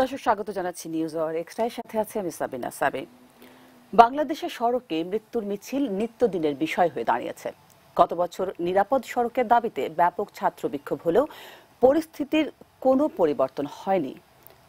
দর্শক স্বাগত জানাচ্ছি নিউজ আওয়ার এক্সট্রার সাথে আছে আমি সাবিনা সাবি। বাংলাদেশের সড়কে মৃত্যুর মিছিল নিত্যদিনের বিষয় হয়ে দাঁড়িয়েছে। গত বছর নিরাপদ সড়কের দাবিতে ব্যাপক ছাত্র বিক্ষোভ হলেও পরিস্থিতির কোনো পরিবর্তন হয়নি।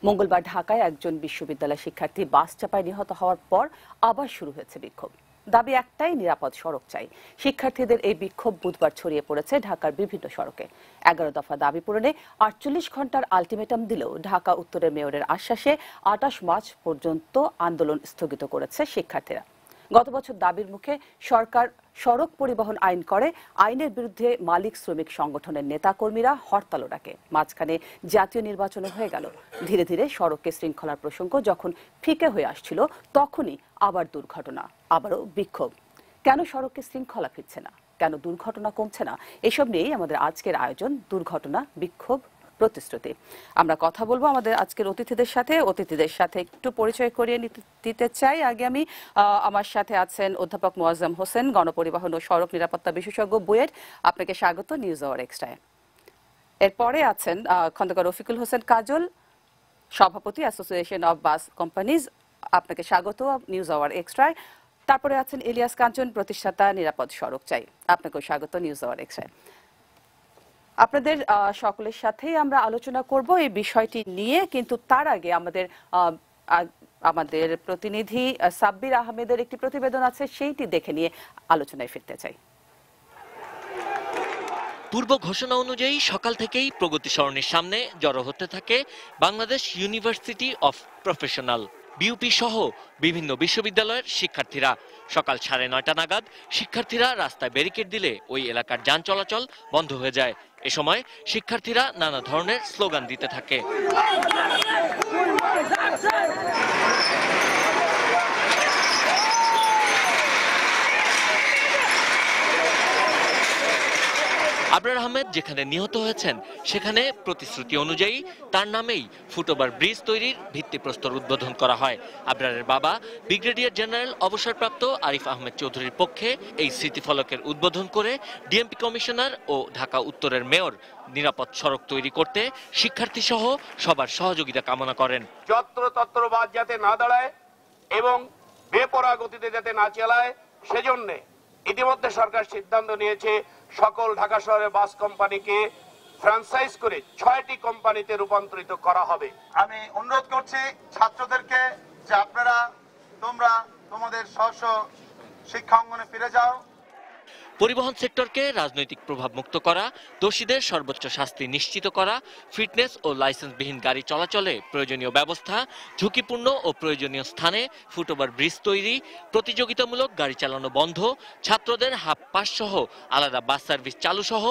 মঙ্গলবার ঢাকায় একজন বিশ্ববিদ্যালয় শিক্ষার্থী বাস চাপায় নিহত হওয়ার পর আবার শুরু হয়েছে বিক্ষোভ। দাবি একটাই, নিরাপদ সড়ক চাই। শিক্ষার্থীদের এই বিক্ষোভ বুধবার ছড়িয়ে পড়েছে ঢাকার বিভিন্ন সড়কে। 11 দফা দাবি পূরণে 48 ঘন্টার আলটিমেটাম দিলেও ঢাকা উত্তরের মেয়রের আশ্বাসে 28 মার্চ পর্যন্ত আন্দোলন স্থগিত করেছে শিক্ষার্থীরা। গত বছর দাবির মুখে সরকার সড়ক পরিবহন আইন করে, আইনের বিরুদ্ধে মালিক শ্রমিক সংগঠনের নেতাকর্মীরা হরতালও ডাকে। মাঝখানে জাতীয় নির্বাচন হয়ে গেল। ধীরে ধীরে সড়কে শৃঙ্খলার প্রসঙ্গ যখন ফিকে হয়ে আসছিল, তখনই আবার দুর্ঘটনা, আবারও বিক্ষোভ। কেন সড়কে শৃঙ্খলা ফিরছে না, কেন দুর্ঘটনা কমছে না, এসব নিয়েই আমাদের আজকের আয়োজন দুর্ঘটনা, বিক্ষোভ, প্রতিশ্রুতি। আমরা কথা বলবো আমাদের আজকের অতিথিদের সাথে একটু পরিচয় করিয়ে দিতে চাই। আগে আমি আমার সাথে আছেন অধ্যাপক মোয়াজ্জেম হোসেন, গণপরিবহন ও সড়ক নিরাপত্তা বিশেষজ্ঞ, বুয়েট। আপনাকে স্বাগত নিউজ আওয়ার এক্সট্রায়। এরপরে আছেন খন্দকার রফিকুল হোসেন কাজল, সভাপতি অ্যাসোসিয়েশন অব বাস কোম্পানিজ। আপনাকে স্বাগত নিউজ আওয়ার এক্সট্রায়। তারপরে আছেন ইলিয়াস কাঞ্চন, প্রতিষ্ঠাতা নিরাপদ সড়ক চাই। আপনাকেও স্বাগত নিউজ আওয়ার এক্সট্রায়। আপনাদের সকলের সাথেই আমরা আলোচনা করব এই বিষয়টি নিয়ে, কিন্তু তার আগে আমাদের প্রতিনিধি সাব্বির আহমেদের একটি প্রতিবেদন আছে, সেইটি দেখে নিয়ে আলোচনায় ফিরতে চাই। পূর্ব ঘোষণা অনুযায়ী সকাল থেকেই প্রগতি সরণির সামনে জড়ো হতে থাকে Bangladesh university of professional BUP সহ বিভিন্ন বিশ্ববিদ্যালয়ের শিক্ষার্থীরা। সকাল 9:30 নাগাদ শিক্ষার্থীরা রাস্তায় ব্যারিকেড দিলে ওই এলাকার যান চলাচল বন্ধ হয়ে যায়। এ সময় শিক্ষার্থীরা নানা ধরনের স্লোগান দিতে থাকে। আবরার আহমেদ যেখানে নিহত হয়েছেন সেখানে প্রতিশ্রুতি অনুযায়ী তার নামেই ফুটওভার ব্রিজ তৈরির ভিত্তিপ্রস্তর উদ্বোধন করা হয়। আবরারের বাবা ব্রিগেডিয়ার জেনারেল অবসরপ্রাপ্ত আরিফ আহমেদ চৌধুরীর পক্ষে এই স্মৃতিফলকের উদ্বোধন করে ডিএমপি কমিশনার ও ঢাকা উত্তরের মেয়র নিরাপদ সড়ক তৈরি করতে শিক্ষার্থী সহ সবার সহযোগিতা কামনা করেন। যত্রতত্র বাস যাতে না দাঁড়ায় এবং বেপরোয়া গতিতে যাতে না চালায়, সেজন্য ইতিমধ্যে সরকার সিদ্ধান্ত নিয়েছে সকল ঢাকা শহরের বাস কোম্পানিকে ফ্র্যাঞ্চাইজ করে 6টি কোম্পানিতে রূপান্তরিত করা হবে। আমি অনুরোধ করছি ছাত্রদেরকে যে তোমরা তোমাদের স্ব শিক্ষা অঙ্গনে ফিরে যাও। পরিবহন সেক্টরকে রাজনৈতিক প্রভাব মুক্ত করা, দোষীদের সর্বোচ্চ শাস্তি নিশ্চিত করা, ফিটনেস ও লাইসেন্সবিহীন গাড়ি চলাচলে প্রয়োজনীয় ব্যবস্থা, ঝুঁকিপূর্ণ ও প্রয়োজনীয় স্থানে ফুটওভার ব্রিজ তৈরি, প্রতিযোগিতামূলক গাড়ি চালানো বন্ধ, ছাত্রদের হাফ পাস সহ আলাদা বাস সার্ভিস চালু সহ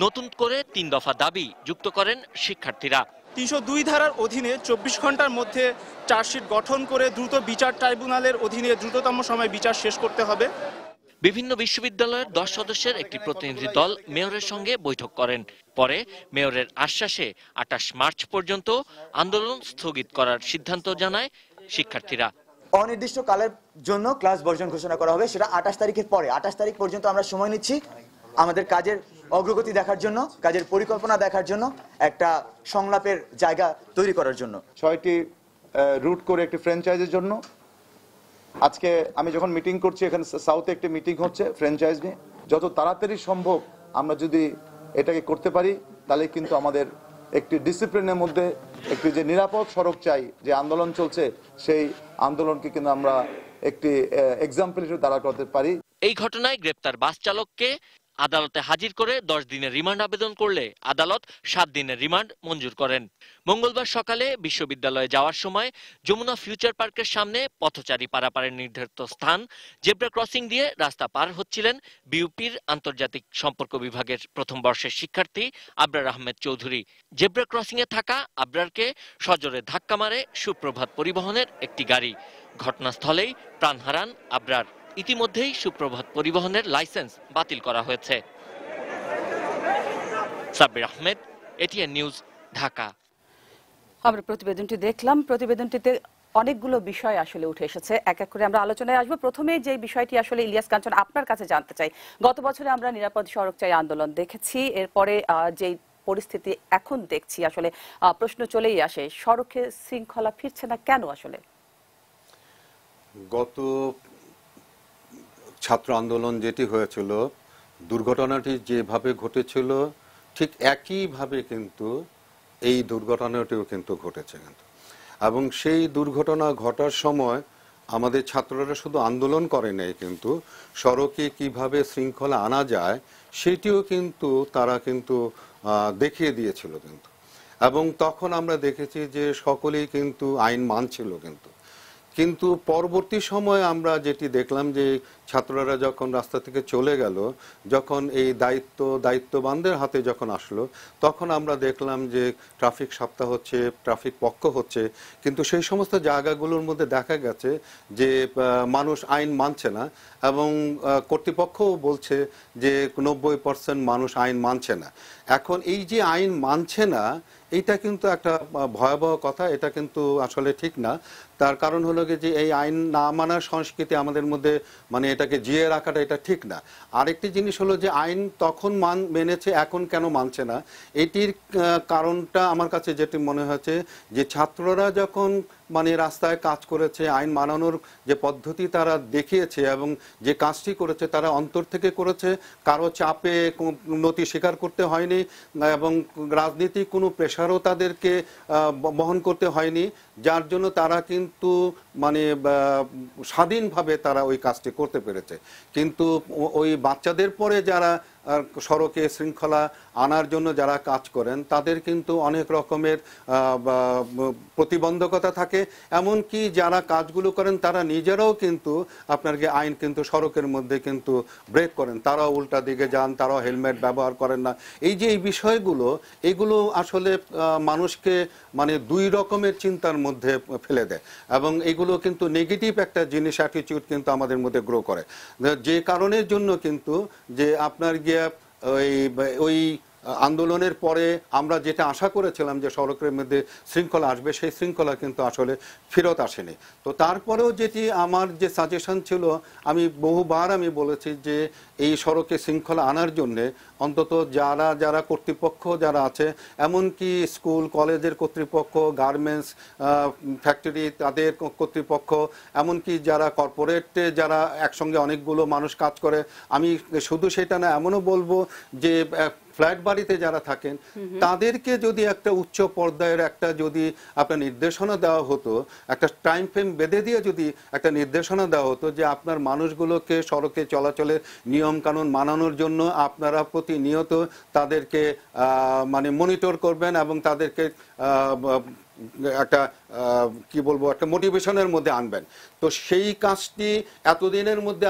নতুন করে 3 দফা দাবি যুক্ত করেন শিক্ষার্থীরা। 302 ধারার অধীনে 24 ঘন্টার মধ্যে চার্জশিট গঠন করে দ্রুত বিচার ট্রাইব্যুনালের অধীনে দ্রুততম সময় বিচার শেষ করতে হবে। বিভিন্ন বিশ্ববিদ্যালয়ের 10 সদস্যের একটি প্রতিনিধি দল মেয়রের সঙ্গে বৈঠক করেন। পরে মেয়রের আশ্বাসে 28 মার্চ পর্যন্ত আন্দোলন স্থগিত করার সিদ্ধান্ত জানায় শিক্ষার্থীরা। অনির্দিষ্ট কালের জন্য ক্লাস বর্জন ঘোষণা করা হবে, সেটা 28 তারিখের পরে। 28 তারিখ পর্যন্ত আমরা সময় নিচ্ছি আমাদের কাজের অগ্রগতি দেখার জন্য, কাজের পরিকল্পনা দেখার জন্য, একটা সংলাপের জায়গা তৈরি করার জন্য। 6টি রুট করে একটি ফ্র্যাঞ্চাইজের জন্য আজকে আমি যখন মিটিং করছি, এখানে সাউথে একটি মিটিং হচ্ছে ফ্র্যাঞ্চাইজ নিয়ে। যত তাড়াতাড়ি সম্ভব আমরা যদি এটাকে করতে পারি, তাহলে কিন্তু আমাদের একটি ডিসিপ্লিনের মধ্যে একটি যে নিরাপদ সড়ক চাই, যে আন্দোলন চলছে, সেই আন্দোলনকে কিন্তু আমরা একটি এক্সাম্পল হিসেবে দাঁড়া করতে পারি। এই ঘটনায় গ্রেপ্তার বাস চালককে আদালতে হাজির করে 10 দিনের রিমান্ড আবেদন করলে আদালত 7 দিনের রিমান্ড মঞ্জুর করেন। মঙ্গলবার সকালে বিশ্ববিদ্যালয়ে যাওয়ার সময় যমুনা ফিউচার পার্কের সামনে পথচারী পারাপারের নির্ধারিত স্থান জেব্রা ক্রসিং দিয়ে রাস্তা পার হচ্ছিলেন বিউপির আন্তর্জাতিক সম্পর্ক বিভাগের প্রথম বর্ষের শিক্ষার্থী আবরার আহমেদ চৌধুরী। জেব্রা ক্রসিং এ থাকা আবরারকে সজোরে ধাক্কা মারে সুপ্রভাত পরিবহনের একটি গাড়ি। ঘটনাস্থলেই প্রাণ হারান আবরার। ইতিমধ্যেই সুপ্রভাত পরিবহনের লাইসেন্স বাতিল করা হয়েছে। Sabbir Ahmed, ATN news, Dhaka. আমরা প্রতিবেদনটি দেখলাম। প্রতিবেদনটিতে অনেকগুলো বিষয় আসলে উঠে এসেছে, এক এক করে আমরা আলোচনায় আসবো। প্রথমে যে বিষয়টি আসলে ইলিয়াস কাঞ্চন আপনার কাছে জানতে চাই, গত বছরে আমরা নিরাপদ সড়ক চাই আন্দোলন দেখেছি, এরপরে যেই পরিস্থিতি এখন দেখছি, আসলে প্রশ্ন চলেই আসে, সড়কে শৃঙ্খলা ফিরছে না কেন আসলে? গত ছাত্র আন্দোলন যেটি হয়েছিল, দুর্ঘটনাটি যেভাবে ঘটেছিল ঠিক একইভাবে কিন্তু এই দুর্ঘটনাটিও কিন্তু ঘটেছে কিন্তু। এবং সেই দুর্ঘটনা ঘটার সময় আমাদের ছাত্ররা শুধু আন্দোলন করে নাই, কিন্তু সড়কে কিভাবে শৃঙ্খলা আনা যায় সেটিও কিন্তু তারা কিন্তু দেখিয়ে দিয়েছিল কিন্তু। এবং তখন আমরা দেখেছি যে সকলেই কিন্তু আইন মানছিল কিন্তু পরবর্তী সময়ে আমরা যেটি দেখলাম যে ছাত্ররা যখন রাস্তা থেকে চলে গেল, যখন এই দায়িত্ববানদের হাতে যখন আসলো, তখন আমরা দেখলাম যে ট্রাফিক সপ্তাহ হচ্ছে, ট্রাফিক পক্ষ হচ্ছে, কিন্তু সেই সমস্ত জায়গাগুলোর মধ্যে দেখা গেছে যে মানুষ আইন মানছে না এবং কর্তৃপক্ষও বলছে যে 90% মানুষ আইন মানছে না। এখন এই যে আইন মানছে না, এইটা কিন্তু একটা ভয়াবহ কথা, এটা কিন্তু আসলে ঠিক না। তার কারণ হলো যে এই আইন না মানার সংস্কৃতি আমাদের মধ্যে, মানে এটাকে জিয়ে রাখাটা এটা ঠিক না। আরেকটি জিনিস হলো যে আইন তখন মেনেছে, এখন কেন মানছে না, এটির কারণটা আমার কাছে যেটি মনে হয়েছে যে ছাত্ররা যখন মানে রাস্তায় কাজ করেছে, আইন মানানোর যে পদ্ধতি তারা দেখিয়েছে এবং যে কাজটি করেছে তারা অন্তর থেকে করেছে, কারো চাপে নতি স্বীকার করতে হয়নি এবং রাজনীতিক কোনো প্রেশারও তাদেরকে বহন করতে হয়নি, যার জন্য তারা কিন্তু মানে স্বাধীনভাবে তারা ওই কাজটি করতে পেরেছে। কিন্তু ওই বাচ্চাদের পরে যারা সড়কে শৃঙ্খলা আনার জন্য যারা কাজ করেন তাদের কিন্তু অনেক রকমের প্রতিবন্ধকতা থাকে, এমনকি যারা কাজগুলো করেন তারা নিজেরাও কিন্তু আপনাকে আইন কিন্তু সড়কের মধ্যে কিন্তু ব্রেক করেন, তারাও উল্টা দিকে যান, তারাও হেলমেট ব্যবহার করেন না। এই যে এই বিষয়গুলো, এগুলো আসলে মানুষকে মানে দুই রকমের চিন্তার মধ্যে ফেলে দেয় এবং এগুলো কিন্তু নেগেটিভ একটা জিনিস, অ্যাটিটিউড কিন্তু আমাদের মধ্যে গ্রো করে, যে কারণের জন্য কিন্তু যে আপনার গিয়ে ওই আন্দোলনের পরে আমরা যেটা আশা করেছিলাম যে সড়কের মধ্যে শৃঙ্খলা আসবে, সেই শৃঙ্খলা কিন্তু আসলে ফেরত আসেনি। তো তারপরেও যেটি আমার যে সাজেশন ছিল, আমি বহুবার বলেছি যে এই সড়কে শৃঙ্খলা আনার জন্যে অন্তত যারা কর্তৃপক্ষ যারা আছে, এমনকি স্কুল কলেজের কর্তৃপক্ষ, গার্মেন্টস ফ্যাক্টরি তাদের কর্তৃপক্ষ, এমনকি যারা কর্পোরেটে যারা একসঙ্গে অনেকগুলো মানুষ কাজ করে, আমি শুধু সেটা না, এমনও বলবো যে ফ্ল্যাট বাড়িতে যারা থাকেন তাদেরকে যদি একটা উচ্চ পর্যায়ের একটা যদি আপনার নির্দেশনা দেওয়া হতো, একটা টাইম ফ্রেম বেঁধে দিয়ে যদি একটা নির্দেশনা দেওয়া হতো যে আপনার মানুষগুলোকে সড়কে চলাচলের নিয়ম কানুন মানানোর জন্য আপনারা প্রতিনিয়ত তাদেরকে মানে মনিটর করবেন এবং তাদেরকে একটা কি বলবো একটা মোটিভেশনের মধ্যে আনবেন। তো সেই কাজটি এতদিনের মধ্যে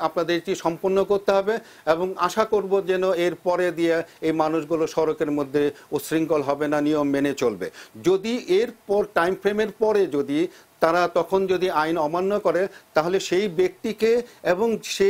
আপনাদেরটি সম্পন্ন করতে হবে এবং আশা করব যেন এর পরে দিয়ে এই মানুষগুলো সড়কের মধ্যে উচ্ছৃঙ্খল হবে না, নিয়ম মেনে চলবে। যদি এরপর টাইম ফ্রেমের পরে যদি তারা তখন যদি আইন অমান্য করে, তাহলে সেই ব্যক্তিকে এবং সে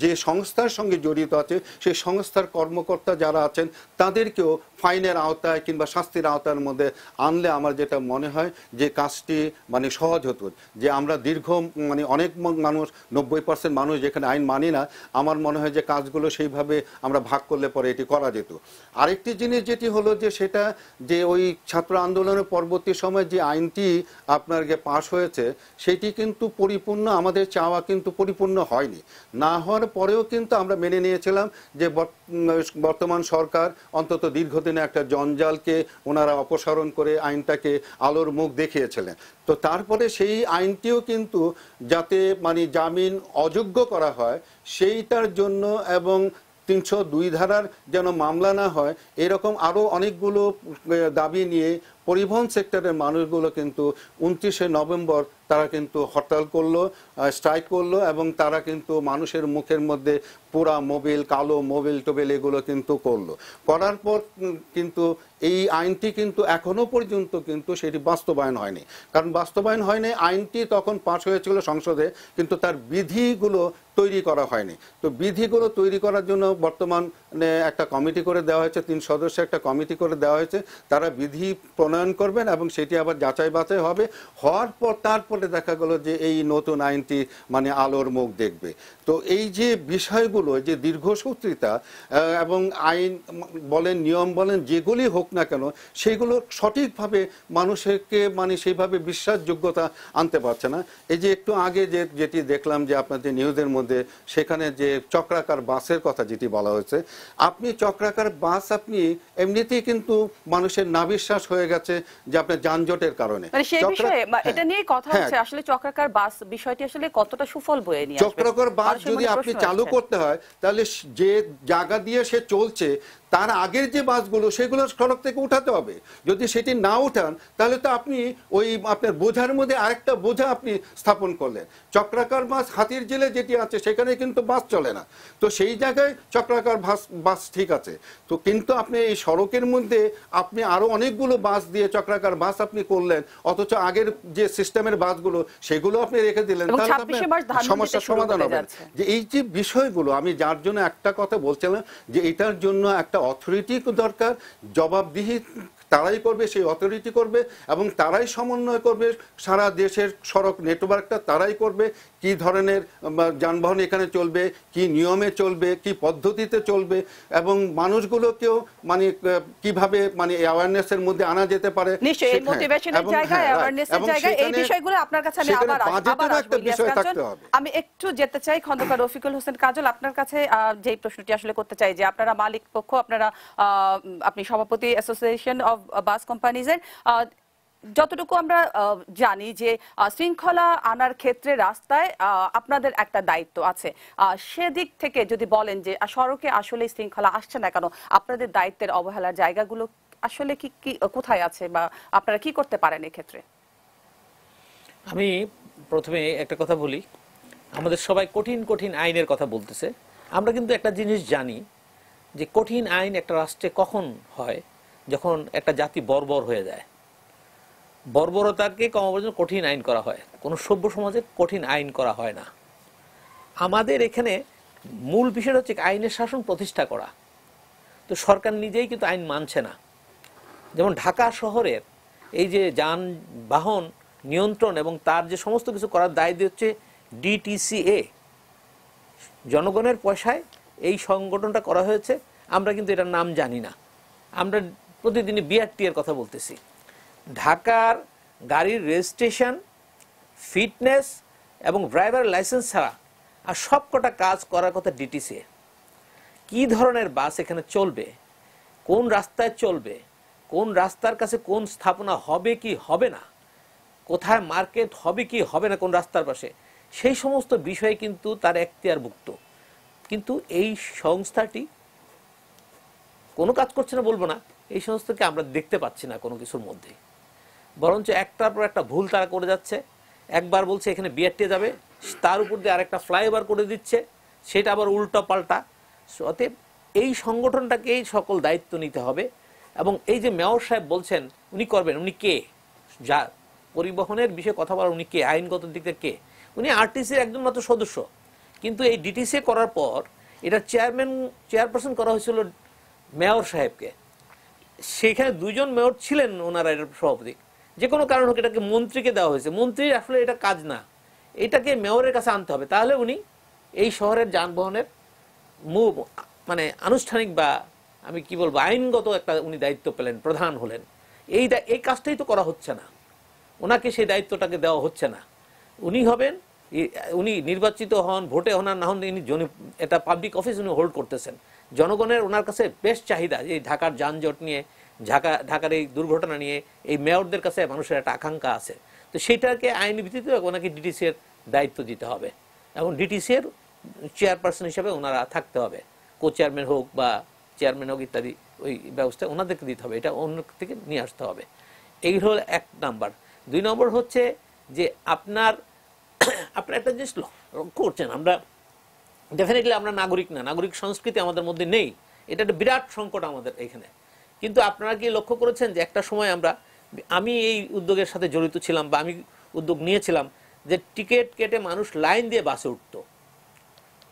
যে সংস্থার সঙ্গে জড়িত আছে সেই সংস্থার কর্মকর্তা যারা আছেন তাদেরকেও ফাইনের আওতায় কিংবা শাস্তির আওতার মধ্যে আনলে আমার যেটা মনে হয় যে কাজটি মানে সহজ হতো। যে আমরা দীর্ঘ মানে অনেক মানুষ 90% মানুষ যেখানে আইন মানি না, আমার মনে হয় যে কাজগুলো সেইভাবে আমরা ভাগ করলে পরে এটি করা যেত। আরেকটি জিনিস যেটি হলো যে সেটা যে ওই ছাত্র আন্দোলনের পরবর্তী সময় যে আইনটি আপনার পাশ হয়েছে সেটি কিন্তু পরিপূর্ণ, আমাদের চাওয়া কিন্তু পরিপূর্ণ হয়নি। না হওয়ার পরেও কিন্তু আমরা মেনে নিয়েছিলাম যে বর্তমান সরকার অন্তত দীর্ঘদিনে একটা জঞ্জালকে ওনারা অপসারণ করে আইনটাকে আলোর মুখ দেখিয়েছিলেন। তো তারপরে সেই আইনটিও কিন্তু যাতে মানে জামিন অযোগ্য করা হয় সেইটার জন্য এবং 302 ধারার যেন মামলা না হয়, এরকম আরও অনেকগুলো দাবি নিয়ে পরিবহন সেক্টরের মানুষগুলো কিন্তু 29শে নভেম্বর তারা কিন্তু হরতাল করলো, স্ট্রাইক করলো এবং তারা কিন্তু মানুষের মুখের মধ্যে পোড়া মোবিল, কালো মোবিল টোবেল এগুলো কিন্তু করলো। করার পর কিন্তু এই আইনটি কিন্তু এখনো পর্যন্ত কিন্তু সেটি বাস্তবায়ন হয়নি। কারণ বাস্তবায়ন হয়নি, আইনটি তখন পাস হয়েছিল সংসদে, কিন্তু তার বিধিগুলো তৈরি করা হয়নি। তো বিধিগুলো তৈরি করার জন্য বর্তমানে একটা কমিটি করে দেওয়া হয়েছে, 3 সদস্যের একটা কমিটি করে দেওয়া হয়েছে, তারা বিধি প্রণয়ন প্রণয়ন করবেন এবং সেটি আবার যাচাই বাছাই হবে, হওয়ার পর তারপরে দেখা গেল যে এই নতুন আইনটি মানে আলোর মুখ দেখবে। তো এই যে বিষয়গুলো যে দীর্ঘসূত্রিতা এবং আইন বলেন নিয়ম বলেন যেগুলি হোক না কেন সেগুলো সঠিকভাবে মানুষকে মানে সেইভাবে বিশ্বাসযোগ্যতা আনতে পারছে না। এই যে একটু আগে যেটি দেখলাম যে আপনাদের নিউজের মধ্যে সেখানে যে চক্রাকার বাসের কথা যেটি বলা হয়েছে, আপনি চক্রাকার বাস আপনি এমনিতেই কিন্তু মানুষের নাবিশ্বাস হয়ে গেছে যে আপনার যানজটের কারণে। মানে সেই বিষয়ে এটা নিয়ে কথা হচ্ছে আসলে চক্রাকার বাস বিষয়টি আসলে কতটা সুফল বয়ে নিয়ে আসবে। চক্রাকার বাস যদি আপনি চালু করতে হয় তাহলে যে জায়গা দিয়ে সে চলছে তার আগের যে বাসগুলো সেগুলো সড়ক থেকে উঠাতে হবে। যদি সেটি না উঠান তাহলে তো আপনি ওই আপনার বোঝার মধ্যে আরেকটা বোঝা আপনি স্থাপন করলেন। চক্রাকার বাস হাতির জেলে যেটি আছে সেখানে কিন্তু বাস চলে না, তো সেই জায়গায় চক্রাকার বাস ঠিক আছে। তো কিন্তু আপনি এই সড়কের মধ্যে আপনি আরো অনেকগুলো বাস দিয়ে চক্রাকার বাস আপনি করলেন, অথচ আগের যে সিস্টেমের বাসগুলো সেগুলো আপনি রেখে দিলেন, তাহলে আপনার সমস্যার সমাধান হবে। যে এই যে বিষয়গুলো আমি যার জন্য একটা কথা বলছিলাম যে এটার জন্য একটা অথরিটি দরকার, জবাবদিহি তারাই করবে, সেই অথরিটি করবে এবং তারাই সমন্বয় করবে সারা দেশের সড়ক নেটওয়ার্কটা তারাই করবে, কি ধরনের যানবাহন এখানে চলবে, কি নিয়মে চলবে, কি পদ্ধতিতে চলবে এবং মানুষগুলোকেও মানে কিভাবে মানে অ্যাওয়ারনেসের মধ্যে আনা যেতে পারে। নিশ্চয়ই এই মোটিভেশনের জায়গা, অ্যাওয়ারনেসের জায়গা, এই বিষয়গুলো আপনার কাছে আমি আবার আমি একটু যেতে চাই খন্দকার রফিকুল হোসেন কাজল, আপনার কাছে যে প্রশ্নটি আসলে করতে চাই যে আপনারা মালিক পক্ষ, আপনি সভাপতি অ্যাসোসিয়েশন অফ বাস কোম্পানিজের, যতটুকু আমরা জানি যে শৃঙ্খলা আনার ক্ষেত্রে রাস্তায় আপনাদের একটা দায়িত্ব আছে, সেদিক থেকে যদি বলেন যে সড়কে আসলে শৃঙ্খলা আসছে না কেন, আপনাদের দায়িত্বের অবহেলার জায়গাগুলো আসলে কি কোথায় আছে বা আপনারা কি করতে পারেন এক্ষেত্রে? আমি প্রথমে একটা কথা বলি, আমাদের সবাই কঠিন কঠিন আইনের কথা বলতেছে, আমরা কিন্তু একটা জিনিস জানি যে কঠিন আইন একটা রাষ্ট্রে কখন হয়, যখন একটা জাতি বর্বর হয়ে যায়, বর্বরতাকে কমাবার জন্য কঠিন আইন করা হয়, কোনো সভ্য সমাজে কঠিন আইন করা হয় না। আমাদের এখানে মূল বিষয় হচ্ছে আইনের শাসন প্রতিষ্ঠা করা, তো সরকার নিজেই কিন্তু আইন মানছে না। যেমন ঢাকা শহরের এই যে যানবাহন নিয়ন্ত্রণ এবং তার যে সমস্ত কিছু করার দায়িত্ব হচ্ছে ডিটিসিএ, জনগণের পয়সায় এই সংগঠনটা করা হয়েছে, আমরা কিন্তু এটার নাম জানি না, আমরা প্রতিদিনই বিআরটি এর কথা বলতেছি। ঢাকার গাড়ির রেজিস্ট্রেশন, ফিটনেস এবং ড্রাইভার লাইসেন্স ছাড়া আর সবকটা কাজ করার কথা ডিটিসিএ। কি ধরনের বাস এখানে চলবে, কোন রাস্তায় চলবে, কোন রাস্তার কাছে কোন স্থাপনা হবে কি হবে না, কোথায় মার্কেট হবে কি হবে না কোন রাস্তার পাশে, সেই সমস্ত বিষয়ে কিন্তু তার এখতিয়ারভুক্ত। কিন্তু এই সংস্থাটি কোনো কাজ করছে না বলবো না, এই সংস্থাকে আমরা দেখতে পাচ্ছি না কোনো কিছুর মধ্যে, বরঞ্চ একটার পর একটা ভুল তারা করে যাচ্ছে। একবার বলছে এখানে বিআরটি যাবে, তার উপর দিয়ে আরেকটা ফ্লাইওভার করে দিচ্ছে, সেটা আবার উল্টো পাল্টা। অতএব এই সংগঠনটাকেই সকল দায়িত্ব নিতে হবে। এবং এই যে মেয়র সাহেব বলছেন উনি করবেন, উনি কে? যা পরিবহনের বিষয়ে কথা বলার উনি কে? আইনগত দিক থেকে কে? উনি আরটিসির একজন মাত্র সদস্য, কিন্তু এই ডিটিসি করার পর এটা চেয়ারপারসন করা হয়েছিল মেয়র সাহেবকে, সেখানে দুইজন মেয়র ছিলেন ওনারা এর সভাপতি, যে কোনো কারণ হোক এটাকে মন্ত্রীকে দেওয়া হয়েছে। মন্ত্রীর আসলে এটা কাজ না, এটাকে মেয়রের কাছে আনতে হবে, তাহলে উনি এই শহরের যানবাহনের মানে আনুষ্ঠানিক বা আমি কি বলবো আইনগত একটা উনি দায়িত্ব পেলেন, প্রধান হলেন। এই কাজটাই তো করা হচ্ছে না, ওনাকে সেই দায়িত্বটাকে দেওয়া হচ্ছে না। উনি হবেন, উনি নির্বাচিত হন, ভোটে হন আর না হন, ইনি এটা পাবলিক অফিস উনি হোল্ড করতেছেন। জনগণের ওনার কাছে বেশ চাহিদা, যে ঢাকার যানজট নিয়ে, ঢাকার এই দুর্ঘটনা নিয়ে এই মেয়রদের কাছে মানুষের একটা আকাঙ্ক্ষা আছে। তো সেটাকে আইনি ভিত্তিতে ওনাকে ডিটিসি এর দায়িত্ব দিতে হবে এবং ডিটিসি এর চেয়ারপারসন হিসেবে ওনারা থাকতে হবে, কো চেয়ারম্যান হোক বা চেয়ারম্যান হোক ইত্যাদি, ওই ব্যবস্থা ওনাদেরকে দিতে হবে, এটা অন্য থেকে নিয়ে আসতে হবে। এই হল এক নাম্বার। দুই নম্বর হচ্ছে যে আপনার একটা জিনিস করছেন, আমরা ডেফিনেটলি আমরা নাগরিক না, নাগরিক সংস্কৃতি আমাদের মধ্যে নেই, এটা একটা বিরাট সংকট আমাদের এখানে। কিন্তু আপনারা কি লক্ষ্য করেছেন যে একটা সময় আমি এই উদ্যোগের সাথে জড়িত ছিলাম বা আমি উদ্যোগ নিয়েছিলাম যে টিকিট কেটে মানুষ লাইন দিয়ে বাসে উঠত।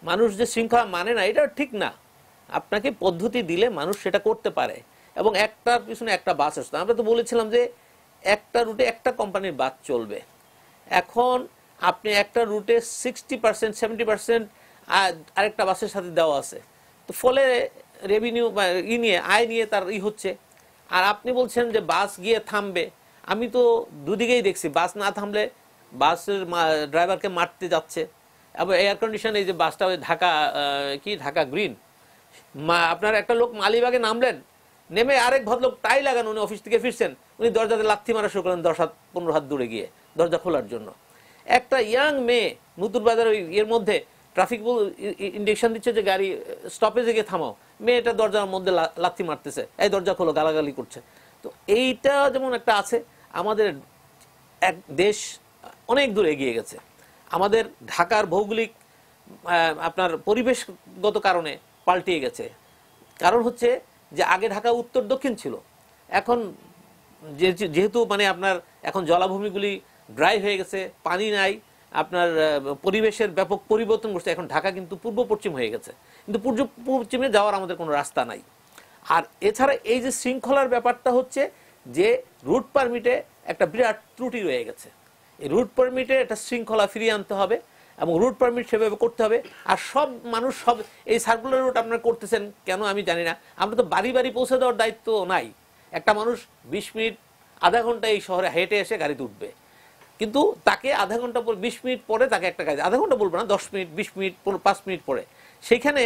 মানুষ যে শৃঙ্খলা মানে না, এটা ঠিক না। আপনাকে পদ্ধতি দিলে মানুষ সেটা করতে পারে, এবং একটার পিছনে একটা বাস আসতো। আমরা তো বলেছিলাম যে একটা রুটে একটা কোম্পানির বাস চলবে। এখন আপনি একটা রুটে 60% 70% আরেকটা বাসের সাথে দেওয়া আছে, তো ফলে রেভিনিউ বা আয় নিয়ে তার হচ্ছে। আর আপনি বলছেন যে বাস গিয়ে থামবে, আমি তো দুদিকেই দেখছি, বাস না থামলে বাসের ড্রাইভারকে মারতে যাচ্ছে। এবং এয়ার কন্ডিশন, এই যে বাসটা ঢাকা গ্রিন, আপনার একটা লোক মালিবাগে নামলেন, নেমে আরেক ভদ্রলোক টাই লাগান, উনি অফিস থেকে ফিরছেন, উনি দরজাতে লাথি মারা শুরু করেন 10-15 হাত দূরে গিয়ে দরজা খোলার জন্য। একটা ইয়াং মেয়ে নতুন বাজার এর মধ্যে ট্রাফিক ইন্ডিকেশন দিচ্ছে যে গাড়ি স্টপেজে গিয়ে থামাও, মেয়েটা দরজার মধ্যে লাথি মারতেছে, এই দরজা খোলো, গালাগালি করছে। তো এইটা যেমন একটা আছে, আমাদের এক দেশ অনেক দূর এগিয়ে গেছে। আমাদের ঢাকার ভৌগোলিক আপনার পরিবেশগত কারণে পাল্টিয়ে গেছে। কারণ হচ্ছে যে আগে ঢাকা উত্তর দক্ষিণ ছিল, এখন যেহেতু মানে আপনার এখন জলাভূমিগুলি ড্রাই হয়ে গেছে, পানি নাই, আপনার পরিবেশের ব্যাপক পরিবর্তন ঘটছে, এখন ঢাকা কিন্তু পূর্ব পশ্চিম হয়ে গেছে, কিন্তু পূর্ব পশ্চিমে যাওয়ার আমাদের কোনো রাস্তা নাই। আর এছাড়া এই যে শৃঙ্খলার ব্যাপারটা হচ্ছে যে রুট পারমিটে একটা বিরাট ত্রুটি রয়ে গেছে। এই রুট পারমিটে একটা শৃঙ্খলা ফিরিয়ে আনতে হবে এবং রুট পারমিট সেভাবে করতে হবে। আর সব মানুষ সব এই সার্কুলার রুট আপনারা করতেছেন কেন আমি জানি না, আমরা তো বাড়ি বাড়ি পৌঁছে দেওয়ার দায়িত্ব নাই। একটা মানুষ 20 মিনিট আধা ঘন্টা এই শহরে হেঁটে এসে গাড়িতে উঠবে, কিন্তু তাকে আধা ঘন্টা পর 20 মিনিট পরে তাকে একটা গাড়ি, আধা ঘন্টা বলবো না, 10 মিনিট 20 মিনিট 5 মিনিট পরে সেখানে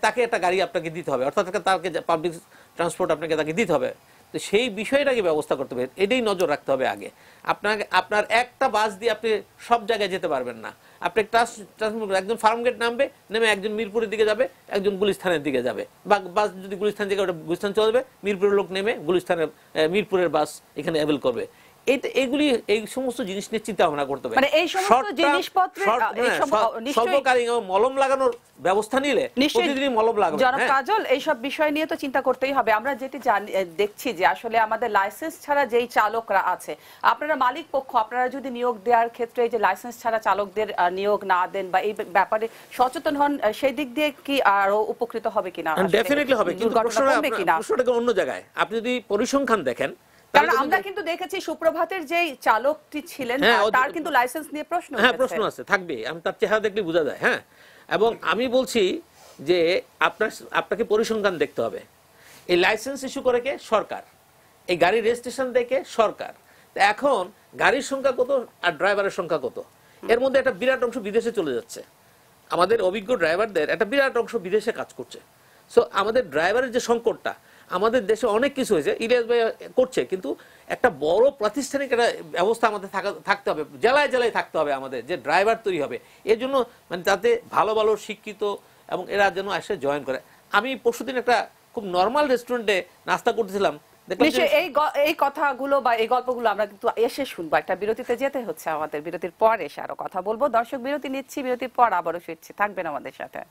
তাকে একটা গাড়ি আপনাকে দিতে হবে, অর্থাৎ তাকে পাবলিক ট্রান্সপোর্ট আপনাকে তাকে দিতে হবে। তো সেই বিষয়টাকে ব্যবস্থা করতে হবে, এটাই নজর রাখতে হবে আগে। আপনার একটা বাস দিয়ে আপনি সব জায়গায় যেতে পারবেন না। আপনি একজন ফার্মগেট নামবে, নেমে একজন মিরপুরের দিকে যাবে, একজন গুলিস্তানের দিকে যাবে, বা বাস যদি গুলিস্তান থেকে ওটা গুলিস্তান চলে যাবে, মিরপুরের লোক নেমে মিরপুরের বাস এখানে অ্যাভেল করবে। এগুলি এই সমস্ত জিনিস নিয়ে চিন্তা ভাবনা করতে হবে। মানে এই সমস্ত জিনিসপত্র স্বল্পকালীন মলম লাগানোর ব্যবস্থা নিলে প্রতিদিনই মলম লাগাবে। জনাব কাজল, এইসব বিষয় নিয়ে তো চিন্তা করতেই হবে। আমরা যেটি দেখছি যে আসলে আমাদের লাইসেন্স ছাড়া যেই চালকরা আছে, আপনারা মালিক পক্ষ, আপনারা যদি নিয়োগ দেওয়ার ক্ষেত্রে এই যে লাইসেন্স ছাড়া চালকদের নিয়োগ না দেন বা এই ব্যাপারে সচেতন হন, সেই দিক দিয়ে কি আরো উপকৃত হবে কিনা? ডেফিনেটলি হবে, কিন্তু প্রশ্নটা অন্য জায়গায়। আপনি যদি পরিসংখ্যান দেখেন, কারণ আমরা কিন্তু দেখেছি সুপ্রভাতের যেই চালকটি ছিলেন তার কিন্তু লাইসেন্স নিয়ে প্রশ্ন আছে, থাকবে, আমি তার চেহারা দেখলে বোঝা যায়। হ্যাঁ, এবং আমি বলছি যে আপনাকে পরিসংখ্যান দেখতে হবে। এই লাইসেন্স ইস্যু করে কে? সরকার। এই গাড়ির রেজিস্ট্রেশন দেখে সরকার। তো এখন গাড়ির সংখ্যা কত আর ড্রাইভারের সংখ্যা কত, এর মধ্যে একটা বিরাট অংশ বিদেশে চলে যাচ্ছে। আমাদের অভিজ্ঞ ড্রাইভারদের একটা বিরাট অংশ বিদেশে কাজ করছে। সো আমাদের ড্রাইভারের যে সংকটটা, আমাদের দেশে অনেক কিছু হয়েছে, ইলিয়াস ভাই করছে, কিন্তু একটা বড় প্রাতিষ্ঠানিক একটা ব্যবস্থা আমাদের থাকতে হবে, জেলায় জেলায় থাকতে হবে আমাদের, যে ড্রাইভার তৈরি হবে। এর জন্য মানে তাতে ভালো ভালো শিক্ষিত এবং এরা যেন এসে জয়েন করে। আমি পরশুদিন একটা খুব নর্মাল রেস্টুরেন্টে নাস্তা করতেছিলাম, এই কথাগুলো বা এই গল্পগুলো আমরা কিন্তু এসে শুনবো। একটা বিরতিতে যেতে হচ্ছে আমাদের, বিরতির পর এসে আরো কথা বলবো। দর্শক, বিরতি নিচ্ছি, বিরতির পর আবারও ফিরছি, থাকবেন আমাদের সাথে।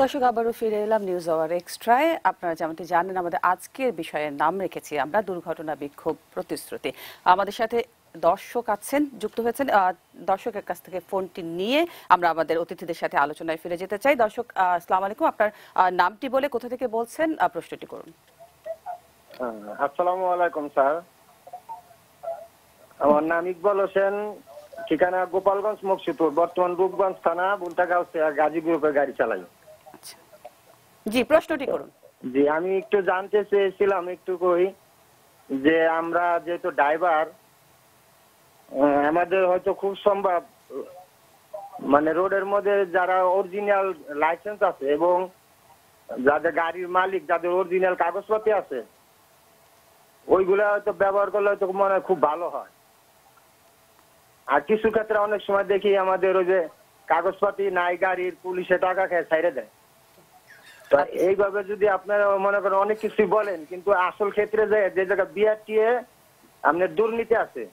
দর্শক, আবারও ফিরে এলাম নিউজ আওয়ার এক্সট্রায়। আপনারা যেমনটি জানেন, আমাদের আজকের বিষয়ের নাম রেখেছি আমরা দুর্ঘটনা, বিক্ষোভ, প্রতিশ্রুতি। আমাদের সাথে দর্শক আছেন, যুক্ত হয়েছেন। দর্শকের কাছ থেকে ফোনটি নিয়ে আমরা আমাদের অতিথিদের সাথে আলোচনায় ফিরে যেতে চাই। দর্শক, আসসালামু আলাইকুম, আপনার নামটি বলে কোথা থেকে বলছেন, প্রশ্নটি করুন। আসসালামু আলাইকুম স্যার, আমার নাম ইকবাল হোসেন, ঠিকানা গোপালগঞ্জ মুকসিদপুর, বর্তমান রূপগঞ্জ থানা, বুলটাগাঁও, গাজীপুরে গাড়ি চালাই। জি, প্রশ্নটি করুন। জি, আমি একটু জানতে চেয়েছিলাম, একটু কই যে আমরা যেহেতু ড্রাইভার, আমাদের হয়তো খুব সম্ভব মানে রোডের মধ্যে যারা অরিজিনাল লাইসেন্স আছে এবং যাদের গাড়ির মালিক, যাদের অরিজিনাল কাগজপত্র আছে, ওইগুলা হয়তো ব্যবহার করলে হয়তো মনে হয় খুব ভালো হয়। আর কিছু ক্ষেত্রে অনেক সময় দেখি আমাদের ওই যে কাগজপাতি নাই গাড়ির, পুলিশে টাকা খেয়ে ছাইড়ে দেয়। এইভাবে যদি আপনারা মনে করেন অনেক কিছু বলেন, কিন্তু আসল ক্ষেত্রে যে জায়গায় বিআরটিএ আপনার দুর্নীতি আছে,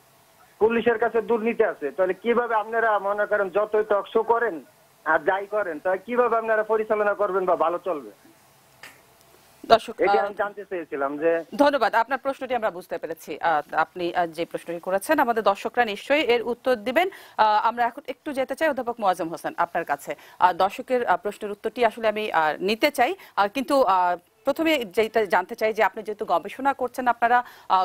পুলিশের কাছে দুর্নীতি আছে, তাহলে কিভাবে আপনারা মনে করেন যতই টকশো করেন আর যাই করেন, তাহলে কিভাবে আপনারা পরিচালনা করবেন বা ভালো চলবে? দর্শক, এটা আমি জানতে চেয়েছিলাম যে। ধন্যবাদ, আপনার প্রশ্নটি আমরা বুঝতে পেরেছি। আপনি যে প্রশ্নটি করেছেন আমাদের দর্শকরা নিশ্চয়ই এর উত্তর দিবেন। আমরা এখন একটু যেতে চাই অধ্যাপক মোয়াজ্জেম হোসেন আপনার কাছে। দর্শকের প্রশ্নের উত্তরটি আসলে আমি নিতে চাই, কিন্তু প্রথমে যেটা জানতে চাই যে আপনি যেহেতু গবেষণা করছেন, আপনারা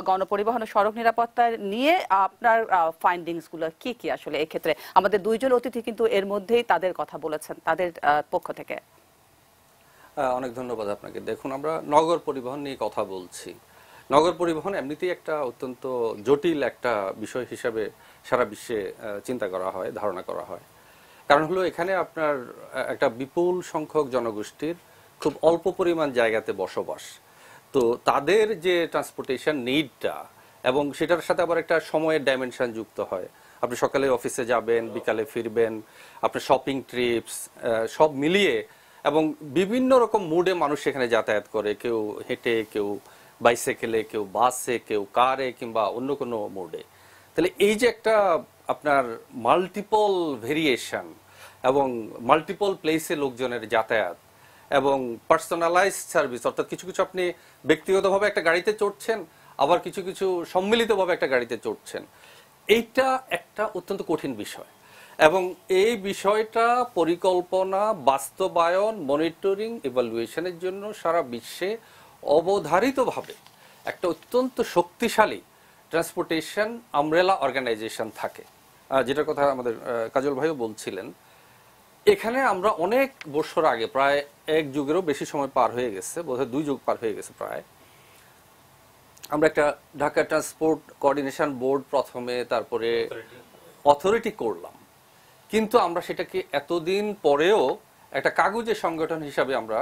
গণপরিবহন ও সড়ক নিরাপত্তা নিয়ে আপনার ফাইন্ডিংস গুলো কি কি আসলে এক্ষেত্রে? আমাদের দুইজন অতিথি কিন্তু এর মধ্যেই তাদের কথা বলেছেন তাদের পক্ষ থেকে। অনেক ধন্যবাদ আপনাকে। দেখুন, আমরা নগর পরিবহন নিয়ে কথা বলছি। নগর পরিবহন এমনিতেই একটা অত্যন্ত জটিল একটা বিষয় হিসাবে সারা বিশ্বে চিন্তা করা হয়, ধারণা করা হয়। কারণ হলো এখানে আপনার একটা বিপুল সংখ্যক জনগোষ্ঠীর খুব অল্প পরিমাণ জায়গাতে বসবাস। তো তাদের যে ট্রান্সপোর্টেশন নিডটা, এবং সেটার সাথে আবার একটা সময়ের ডাইমেনশন যুক্ত হয়। আপনি সকালে অফিসে যাবেন, বিকালে ফিরবেন, আপনার শপিং ট্রিপস সব মিলিয়ে, এবং বিভিন্ন রকম মুডে মানুষ সেখানে যাতায়াত করে, কেউ হেঁটে, কেউ বাইসাইকেলে, কেউ বাসে, কেউ কারে, কিংবা অন্য কোনো মোডে। তাহলে এই যে একটা আপনার মাল্টিপল ভেরিয়েশন এবং মাল্টিপল প্লেসে লোকজনের যাতায়াত এবং পার্সোনালাইজ সার্ভিস, অর্থাৎ কিছু কিছু আপনি ব্যক্তিগতভাবে একটা গাড়িতে চড়ছেন, আবার কিছু কিছু সম্মিলিতভাবে একটা গাড়িতে চড়ছেন, এইটা একটা অত্যন্ত কঠিন বিষয়। এবং এই বিষয়টা পরিকল্পনা, বাস্তবায়ন, মনিটরিং, ইভালুয়েশনের জন্য সারা বিশ্বে অবধারিতভাবে একটা অত্যন্ত শক্তিশালী ট্রান্সপোর্টেশন আমব্রেলা অর্গানাইজেশন থাকে, যেটার কথা আমাদের কাজল ভাইও বলছিলেন। এখানে আমরা অনেক বছর আগে, প্রায় এক যুগেরও বেশি সময় পার হয়ে গেছে, বোধহয় 2 যুগ পার হয়ে গেছে প্রায়, আমরা একটা ঢাকা ট্রান্সপোর্ট কোঅর্ডিনেশন বোর্ড প্রথমে, তারপরে অথরিটি করলাম। কিন্তু আমরা সেটাকে এতদিন পরেও একটা কাগজের সংগঠন হিসাবে আমরা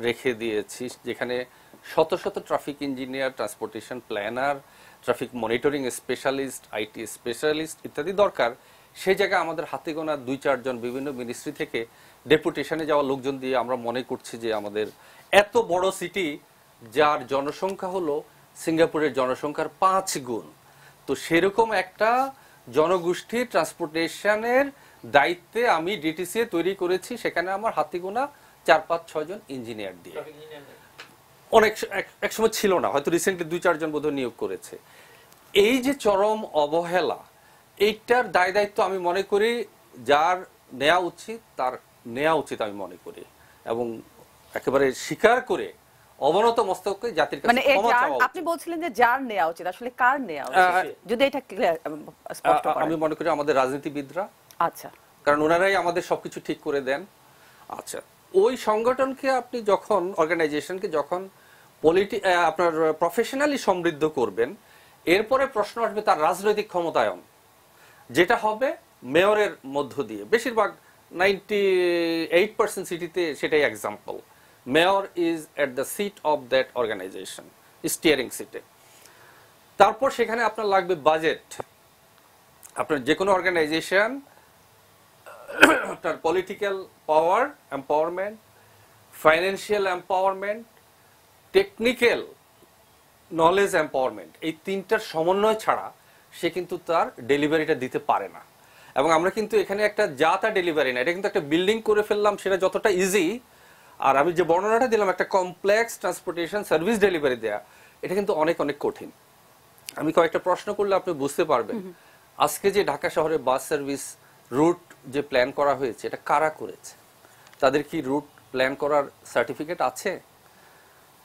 রেখে দিয়েছি, যেখানে শত শত traffic engineer, transportation planner, traffic monitoring specialist, IT specialist ইত্যাদি দরকার। সেই জায়গায় আমাদের হাতে গোনা 2-4 জন বিভিন্ন মিনিস্ট্রি থেকে ডেপুটেশনে যাওয়া লোকজন দিয়ে আমরা মনে করছি যে আমাদের এত বড় সিটি, যার জনসংখ্যা হলো সিঙ্গাপুরের জনসংখ্যার 5 গুণ, তো সেরকম একটা জনগোষ্ঠীর ট্রান্সপোর্টেশনের দায়িত্বে আমি ডিটিসি তৈরি করেছি। সেখানে আমার হাতে গোনা 4-5-6 জন ইঞ্জিনিয়ার দিয়ে, অনেক একসময় ছিল না, হয়তো রিসেন্টলি 2-4 জন বোধহয় নিয়োগ করেছে। এই যে চরম অবহেলা, এইটার দায় দায়িত্ব আমি মনে করি যার নেওয়া উচিত তার নেওয়া উচিত আমি মনে করি, এবং একেবারে স্বীকার করে অবনত মস্তকে জাতির কাছে ক্ষমা চাওয়া উচিত। আপনি বলছিলেন যে যার নেওয়া উচিত, আসলে কার নেওয়া উচিত যদি এটা ক্লিয়ার স্পষ্ট করেন? আমি মনে করি আমাদের রাজনীতিবিদরা, আচ্ছা, কারণ ওনারাই আমাদের সবকিছু ঠিক করে দেন। আচ্ছা, ওই সংগঠনকে আপনি যখন, অর্গানাইজেশনকে যখন আপনার প্রফেশনালি সমৃদ্ধ করবেন, এরপরে প্রশ্ন আসবে তার রাজনৈতিক ক্ষমতায়ন, যেটা হবে মেয়রের মধ্য দিয়ে। বেশিরভাগ 98% সিটিতে সেটাই example. Mayor is at the seat of that organisation, steering সিটে। তারপর সেখানে আপনার লাগবে বাজেট। আপনার যে কোনো অর্গানাইজেশন, আপনার পলিটিক্যাল পাওয়ার, empowerment, financial empowerment, technical knowledge empowerment, এই 3টার সমন্বয় ছাড়া সে কিন্তু তার ডেলিভারিটা দিতে পারে না। এবং আমরা কিন্তু এখানে একটা তা ডেলিভারি না, এটা কিন্তু একটা বিল্ডিং করে ফেললাম, সেটা যতটা ইজি, আর আমি যে বর্ণনাটা দিলাম একটা কমপ্লেক্স ট্রান্সপোর্টেশন সার্ভিস ডেলিভারি দেয়া, এটা কিন্তু অনেক অনেক কঠিন। আমি কয়েকটা প্রশ্ন করলে আপনি বুঝতে পারবেন। আজকে যে ঢাকা শহরে বাস সার্ভিস রুট যে প্ল্যান করা হয়েছে, এটা কারা করেছে? তাদের কি রুট প্ল্যান করার সার্টিফিকেট আছে?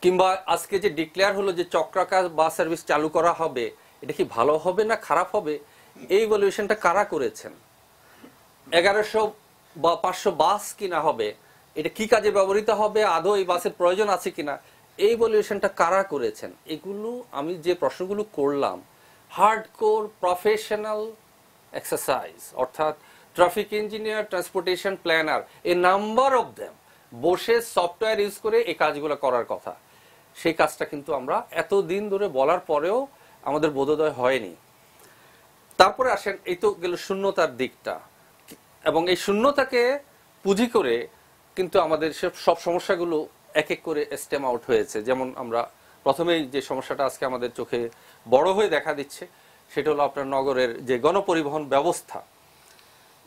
কিংবা আজকে যে ডিক্লেয়ার হলো যে চক্রাকার বাস সার্ভিস চালু করা হবে, এটা কি ভালো হবে না খারাপ হবে, এই ইভ্যালুয়েশনটা কারা করেছেন? 1100 বা 500 বাস কিনা হবে, এটা কি কাজে ব্যবহৃত হবে, আদৌ এই বাসের প্রয়োজন আছে কিনা, এই ইভ্যালুয়েশনটা কারা করেছেন? এগুলো আমি যে প্রশ্নগুলো করলাম, হার্ডকোর প্রফেশনাল এক্সারসাইজ, অর্থাৎ traffic engineer, transportation planner, a number of them বসে সফটওয়্যার ইউজ করে এই কাজগুলো করার কথা। সেই কাজটা কিন্তু আমরা এতদিন ধরে বলার পরেও আমাদের বোধোদয় হয়নি। তারপরে আসেন, এই তো গেল শূন্যতার দিকটা, এবং এই শূন্যতাকে পুঁজি করে কিন্তু আমাদের সব সমস্যাগুলো এক এক করে স্টেম আউট হয়েছে। যেমন আমরা প্রথমেই যে সমস্যাটা আজকে আমাদের চোখে বড় হয়ে দেখা দিচ্ছে, সেটা হলো আপনার নগরের যে গণপরিবহন ব্যবস্থা।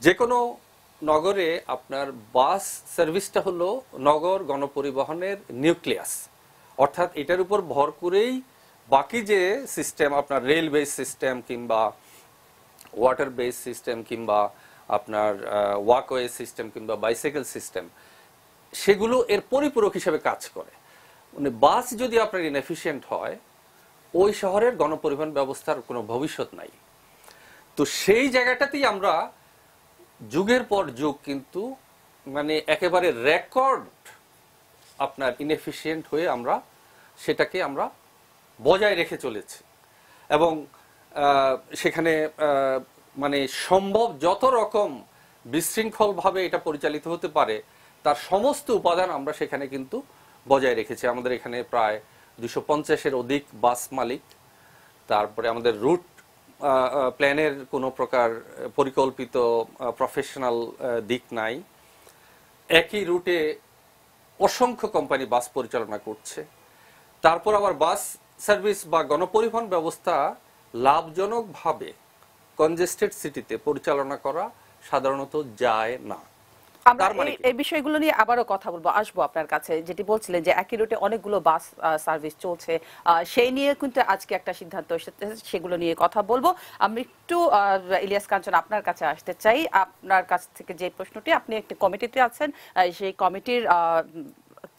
যে কোনো নগরে আপনার বাস সার্ভিসটা হলো নগর গণপরিবহনের নিউক্লিয়াস, অর্থাৎ এটার উপর ভর করেই বাকি যে সিস্টেম আপনার রেল বেস সিস্টেম কিংবা ওয়াটার বেস সিস্টেম কিংবা আপনার ওয়াকওয়ে সিস্টেম কিংবা বাইসাইকেল সিস্টেম, সেগুলো এর পরিপূরক হিসেবে কাজ করে। মানে বাস যদি আপনার ইনএফিশিয়েন্ট হয়, ওই শহরের গণপরিবহন ব্যবস্থার কোনো ভবিষ্যৎ নাই। তো সেই জায়গাটাতেই আমরা যুগের পর যুগ কিন্তু মানে একেবারে রেকর্ড আপনার ইনএফিশিয়েন্ট হয়ে আমরা সেটাকে আমরা বজায় রেখে চলেছি এবং সেখানে মানে সম্ভব যত রকম বিশৃঙ্খলভাবে এটা পরিচালিত হতে পারে তার সমস্ত উপাদান আমরা সেখানে কিন্তু বজায় রেখেছি। আমাদের এখানে প্রায় 250-এর অধিক বাস মালিক, তারপরে আমাদের রুট প্ল্যানের কোনো প্রকার পরিকল্পিত প্রফেশনাল দিক নাই, একই রুটে অসংখ্য কোম্পানি বাস পরিচালনা করছে। তারপর আবার বাস সার্ভিস বা গণপরিবহন ব্যবস্থা লাভজনকভাবে কনজেস্টেড সিটিতে পরিচালনা করা সাধারণত যায় না। আমরা এই বিষয়গুলো নিয়ে আবারও কথা বলবো, আসবো আপনার কাছে। যেটি বলছিলেন যে একই রুটে অনেকগুলো বাস সার্ভিস চলছে, সেই নিয়ে কিন্তু আজকে একটা সিদ্ধান্ত এসেছে, সেগুলো নিয়ে কথা বলবো। আমি একটু ইলিয়াস কাঞ্চন আপনার কাছে আসতে চাই। আপনার কাছ থেকে যে প্রশ্নটি, আপনি একটি কমিটিতে আছেন, সেই কমিটির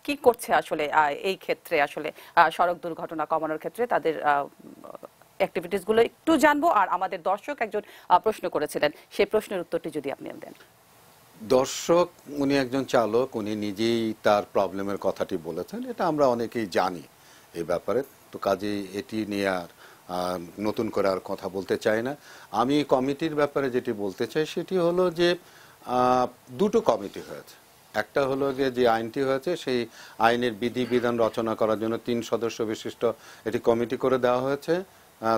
কি করছে আসলে এই ক্ষেত্রে, আসলে সড়ক দুর্ঘটনা কমানোর ক্ষেত্রে তাদের অ্যাক্টিভিটিস গুলো একটু জানবো। আর আমাদের দর্শক একজন প্রশ্ন করেছিলেন, সেই প্রশ্নের উত্তরটি যদি আপনি দেন। দর্শক উনি একজন চালক, উনি নিজেই তার প্রবলেমের কথাটি বলেছেন, এটা আমরা অনেকেই জানি এই ব্যাপারে। তো কাজেই এটি নিয়ে আর নতুন করে আর কথা বলতে চাই না। আমি কমিটির ব্যাপারে যেটি বলতে চাই সেটি হলো যে দুটো কমিটি হয়েছে। একটা হলো যে আইনটি হয়েছে, সেই আইনের বিধিবিধান রচনা করার জন্য 3 সদস্য বিশিষ্ট এটি কমিটি করে দেওয়া হয়েছে,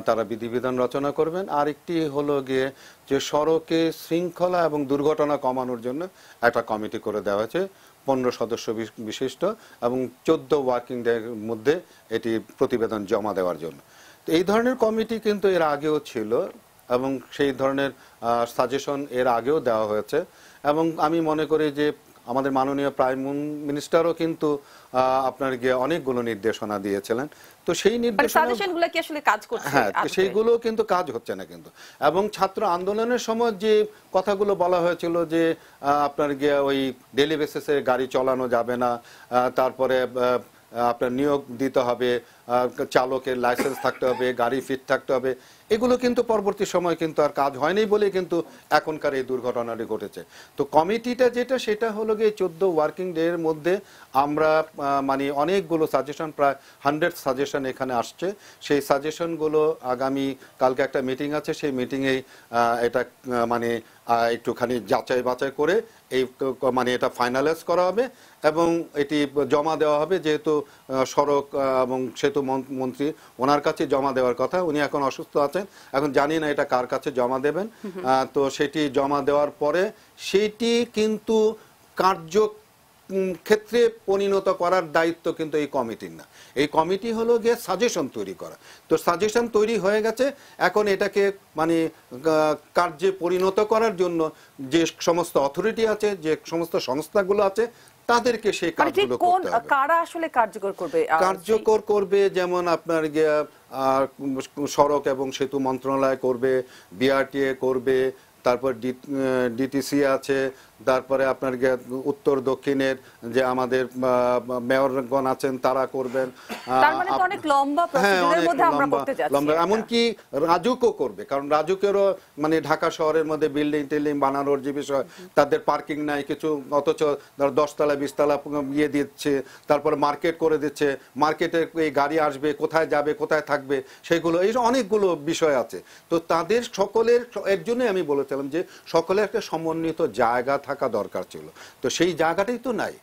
তারা বিধিবিধান রচনা করবেন। আরেকটি হলো গিয়ে যে সড়কে শৃঙ্খলা এবং দুর্ঘটনা কমানোর জন্য একটা কমিটি করে দেওয়া হয়েছে 15 সদস্য বিশিষ্ট, এবং 14 ওয়ার্কিং ডে মধ্যে এটি প্রতিবেদন জমা দেওয়ার জন্য। তো এই ধরনের কমিটি কিন্তু এর আগেও ছিল এবং সেই ধরনের সাজেশন এর আগেও দেওয়া হয়েছে। এবং আমি মনে করি যে আমাদের মাননীয় প্রাইম মিনিস্টারও কিন্তু আপনার গিয়ে অনেকগুলো নির্দেশনা দিয়েছিলেন। তো সেই নির্দেশনাগুলো কি আসলে কাজ করছে? হ্যাঁ, সেইগুলো কিন্তু কাজ হচ্ছে না কিন্তু। এবং ছাত্র আন্দোলনের সময় যে কথাগুলো বলা হয়েছিল যে আপনার গিয়ে ওই ডেইলি বেসিসে গাড়ি চালানো যাবে না, তারপরে আপনার নিয়োগ দিতে হবে, চালকের লাইসেন্স থাকতে হবে, গাড়ি ফিট থাকতে হবে, এগুলো কিন্তু পরবর্তী সময় কিন্তু আর কাজ হয়নি বলে কিন্তু এখনকার এই দুর্ঘটনাটি ঘটেছে। তো কমিটিটা যেটা, সেটা হলো গিয়ে 14 ওয়ার্কিং ডে এর মধ্যে আমরা মানে অনেকগুলো সাজেশন, প্রায় 100 সাজেশন এখানে আসছে। সেই সাজেশনগুলো আগামী কালকে একটা মিটিং আছে, সেই মিটিংয়েই এটা মানে একটুখানি যাচাই বাছাই করে এই মানে এটা ফাইনালাইজ করা হবে এবং এটি জমা দেওয়া হবে। যেহেতু সড়ক এবং সেতু মন্ত্রী, ওনার কাছে জমা দেওয়ার কথা, উনি এখন অসুস্থ আছেন, এখন জানি না এটা কার কাছে জমা দেবেন। তো সেটি জমা দেওয়ার পরে সেটি কিন্তু ক্ষেত্রে পরিণত করার দায়িত্ব কিন্তু এই কমিটির না। এই কমিটি হলো গিয়ে সাজেশন তৈরি করা। তো সাজেশন তৈরি হয়ে গেছে, এখন এটাকে মানে কার্যে পরিণত করার জন্য যে সমস্ত অথরিটি আছে, যে সমস্ত সংস্থাগুলো আছে, তাদেরকে সেই কাজগুলো করতে হবে। কারা আসলে কার্যকর করবে? যেমন আপনার সড়ক এবং সেতু মন্ত্রণালয় করবে, বিআরটিএ করবে, তারপর ডিটিসি আছে, তারপরে আপনার উত্তর দক্ষিণের যে আমাদের মেয়রগণ আছেন তারা করবেন। এমনকি রাজুকও করবে, কারণ রাজুকেরও মানে ঢাকা শহরের মধ্যে বিল্ডিং টিল্ডিং বানানোর যে বিষয়, তাদের পার্কিং নাই কিছু, অথচ 10 তলা 20 তলা ইয়ে দিচ্ছে, তারপরে মার্কেট করে দিচ্ছে, মার্কেটে এই গাড়ি আসবে, কোথায় যাবে, কোথায় থাকবে, সেগুলো এই অনেকগুলো বিষয় আছে। তো তাদের সকলের, এর জন্যই আমি বলেছিলাম যে সকলের একটা সমন্বিত জায়গা থাকা দরকার ছিল। তো সেই জায়গাটাই তো নাই,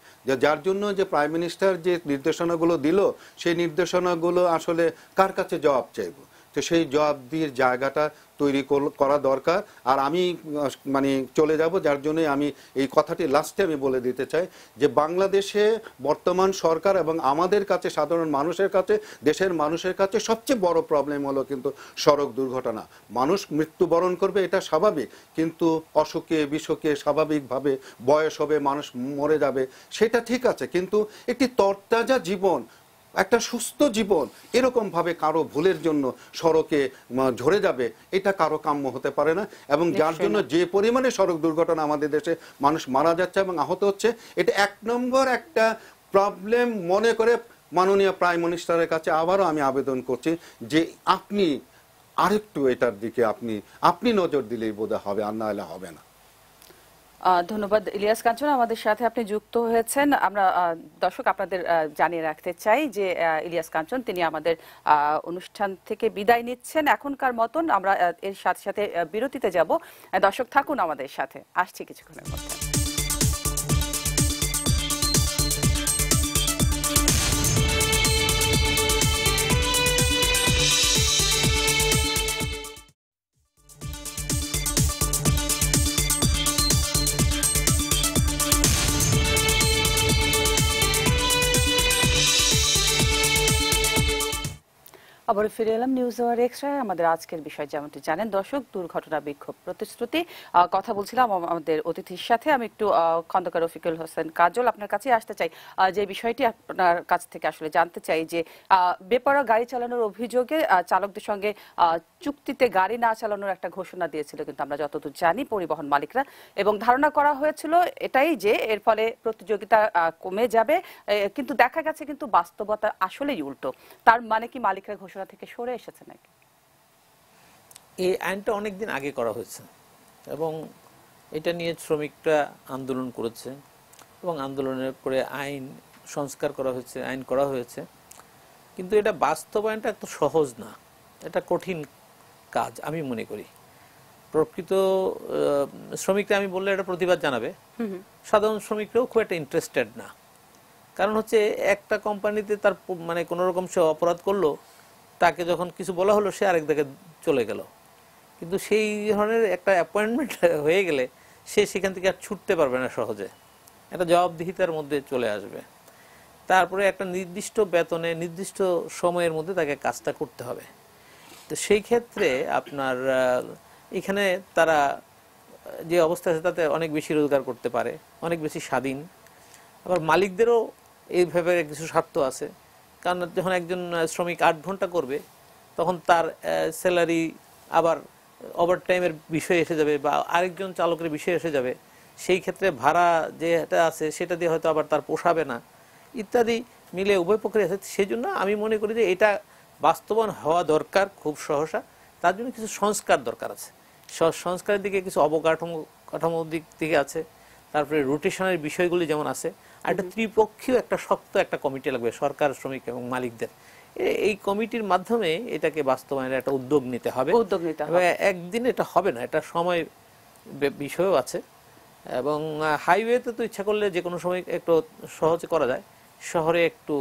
যার জন্য যে প্রাইম মিনিস্টার যে নির্দেশনাগুলো দিল, সেই নির্দেশনাগুলো আসলে কার কাছে জবাব চাইব? তো সেই জবাবদিহির জায়গাটা তৈরি করা দরকার। আর আমি মানে চলে যাব, যার জন্য আমি এই কথাটি লাস্টে আমি বলে দিতে চাই যে বাংলাদেশে বর্তমান সরকার এবং আমাদের কাছে, সাধারণ মানুষের কাছে, দেশের মানুষের কাছে সবচেয়ে বড় প্রবলেম হলো কিন্তু সড়ক দুর্ঘটনা। মানুষ মৃত্যুবরণ করবে, এটা স্বাভাবিক, কিন্তু অসুখে বিসুখে স্বাভাবিকভাবে বয়স হবে, মানুষ মরে যাবে, সেটা ঠিক আছে, কিন্তু একটি তরতাজা জীবন, একটা সুস্থ জীবন এরকম ভাবে কারো ভুলের জন্য সড়কে ঝরে যাবে, এটা কারো কাম্য হতে পারে না। এবং যার জন্য যে পরিমাণে সড়ক দুর্ঘটনা আমাদের দেশে মানুষ মারা যাচ্ছে এবং আহত হচ্ছে, এটা 1 নম্বর একটা প্রবলেম মনে করে মাননীয় প্রাইম মিনিস্টারের কাছে আবারও আমি আবেদন করছি যে আপনি আরেকটু এটার দিকে আপনি নজর দিলেই বোধহয় হবে, আর না হলে হবে না। ধন্যবাদ ইলিয়াস কাঞ্চন, আমাদের সাথে আপনি যুক্ত হয়েছেন। আমরা দর্শক আপনাদের জানিয়ে রাখতে চাই যে ইলিয়াস কাঞ্চন তিনি আমাদের অনুষ্ঠান থেকে বিদায় নিচ্ছেন এখনকার মতন। আমরা এর সাথে সাথে বিরতিতে যাব। দর্শক থাকুন আমাদের সাথে, আসছি কিছুক্ষণের মধ্যে। আবার ফিরে এলাম নিউজ আওয়ার এক্সট্রায়। আমাদের আজকের বিষয় যেমনটি জানেন দর্শক, দুর্ঘটনা বিক্ষোভ প্রতিশ্রুতি। কথা বলছিলাম আমাদের অতিথির সাথে। আমি একটু খন্দকার রফিকুল হোসেন কাজল আপনার কাছে আসতে চাই, যে বিষয়টি আপনার কাছ থেকে আসলে জানতে চাই যে বেপরোয়া গাড়ি চালানোর অভিযোগে চালকদের সঙ্গে চুক্তিতে গাড়ি না চালানোর একটা ঘোষণা দিয়েছিল কিন্তু আমরা যতদূর জানি পরিবহন মালিকরা, এবং ধারণা করা হয়েছিল এটাই যে এর ফলে প্রতিযোগিতা কমে যাবে, কিন্তু দেখা গেছে কিন্তু বাস্তবতা আসলেই উল্টো। তার মানে কি মালিকরা ঘোষণা থেকে সরে এসেছে নাকি? এই আইনটা অনেকদিন আগে করা হয়েছে এবং এটা নিয়ে শ্রমিকরা আন্দোলন করেছে এবং আন্দোলনের পরে আইন সংস্কার করা হয়েছে, আইন করা হয়েছে, কিন্তু এটা বাস্তবায়নটা এত সহজ না, এটা কঠিন কাজ আমি মনে করি। প্রকৃত শ্রমিকরা আমি বললে এটা প্রতিবাদ জানাবে, সাধারণ শ্রমিকরাও খুব একটা ইন্টারেস্টেড না। কারণ হচ্ছে একটা কোম্পানিতে তার মানে কোনো রকম সে অপরাধ করলো, তাকে যখন কিছু বলা হলো সে আরেক দিকে চলে গেল, কিন্তু সেই ধরনের একটা অ্যাপয়েন্টমেন্ট হয়ে গেলে সে সেখান থেকে আর ছুটতে পারবে না সহজে, একটা জবাবদিহিতার মধ্যে চলে আসবে। তারপরে একটা নির্দিষ্ট বেতনে নির্দিষ্ট সময়ের মধ্যে তাকে কাজটা করতে হবে। তো সেই ক্ষেত্রে আপনার এখানে তারা যে অবস্থা আছে তাতে অনেক বেশি রোজগার করতে পারে, অনেক বেশি স্বাধীন। আবার মালিকদেরও এই ব্যাপারে কিছু স্বার্থ আছে, কারণ যখন একজন শ্রমিক 8 ঘন্টা করবে তখন তার স্যালারি আবার ওভারটাইমের বিষয় এসে যাবে বা আরেকজন চালকের বিষয় এসে যাবে, সেই ক্ষেত্রে ভাড়া যেটা আছে সেটা দিয়ে হয়তো আবার তার পোষাবে না ইত্যাদি মিলে উভয় পক্ষে আছে। সেই জন্য আমি মনে করি যে এটা বাস্তবায়ন হওয়া দরকার খুব সহসা। তার জন্য কিছু সংস্কার দরকার আছে, সংস্কারের দিকে কিছু কাঠামোর দিক থেকে আছে, তারপরে রোটেশনের বিষয়গুলি যেমন আছে, আর একটা ত্রিপক্ষীয় একটা শক্ত একটা কমিটি লাগবে, সরকার, শ্রমিক এবং মালিকদের। এই কমিটির মাধ্যমে এটাকে বাস্তবায়নের একটা উদ্যোগ নিতে হবে। একদিন এটা হবে না, এটা সময় বিষয়ও আছে। এবং হাইওয়েতে তো ইচ্ছা করলে যে কোনো সময় একটু সহজে করা যায়, শহরে একটু